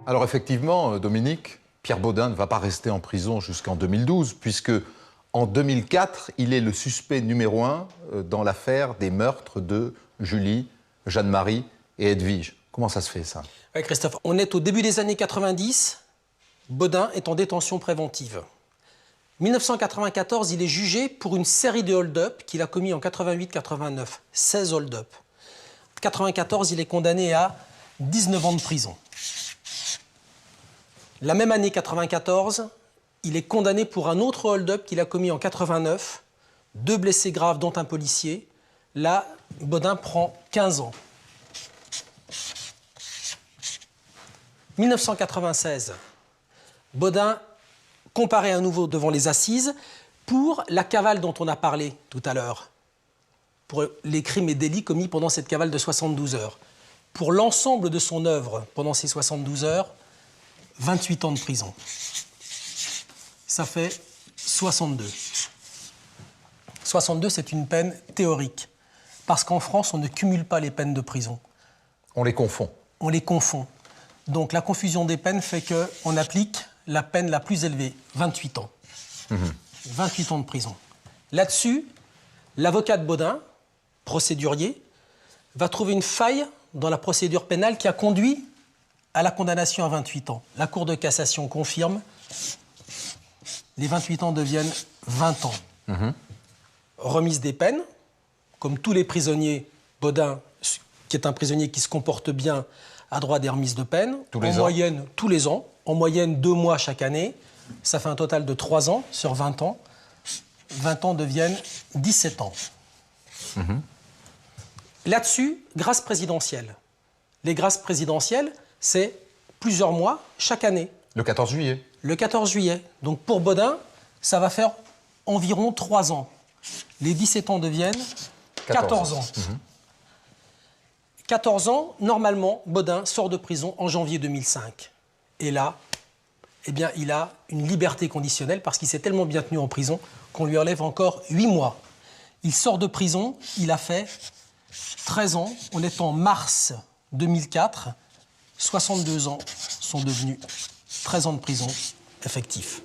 Alors effectivement, Dominique, Pierre Bodin ne va pas rester en prison jusqu'en 2012, puisque en 2004, il est le suspect numéro 1 dans l'affaire des meurtres de Julie, Jeanne-Marie et Edwige. Comment ça se fait, ça? Oui, Christophe, on est au début des années 90. Bodin est en détention préventive. 1994, il est jugé pour une série de hold-up qu'il a commis en 88-89. 16 hold-up. En 94, il est condamné à 19 ans de prison. La même année 94, il est condamné pour un autre hold-up qu'il a commis en 89. 2 blessés graves, dont un policier. Là, Bodin prend 15 ans. 1996, Bodin comparé à nouveau devant les assises pour la cavale dont on a parlé tout à l'heure, pour les crimes et délits commis pendant cette cavale de 72 heures. Pour l'ensemble de son œuvre pendant ces 72 heures, 28 ans de prison. Ça fait 62. 62, c'est une peine théorique, parce qu'en France, on ne cumule pas les peines de prison. On les confond. On les confond. Donc la confusion des peines fait qu'on applique la peine la plus élevée, 28 ans. 28 ans de prison. Là-dessus, l'avocat de Bodin, procédurier, va trouver une faille dans la procédure pénale qui a conduit à la condamnation à 28 ans. La Cour de cassation confirme, les 28 ans deviennent 20 ans. Remise des peines, comme tous les prisonniers, Bodin, qui est un prisonnier qui se comporte bien, a droit à des remises de peine, tous les ans, en moyenne 2 mois chaque année. Ça fait un total de 3 ans sur 20 ans. 20 ans deviennent 17 ans. Là-dessus, grâce présidentielle. Les grâces présidentielles, c'est plusieurs mois chaque année. Le 14 juillet. Le 14 juillet. Donc pour Bodin, ça va faire environ 3 ans. Les 17 ans deviennent 14 ans. 14 ans, normalement, Bodin sort de prison en janvier 2005. Et là, eh bien, il a une liberté conditionnelle parce qu'il s'est tellement bien tenu en prison qu'on lui enlève encore 8 mois. Il sort de prison, il a fait 13 ans. On est en mars 2004. 62 ans sont devenus 13 ans de prison effectifs.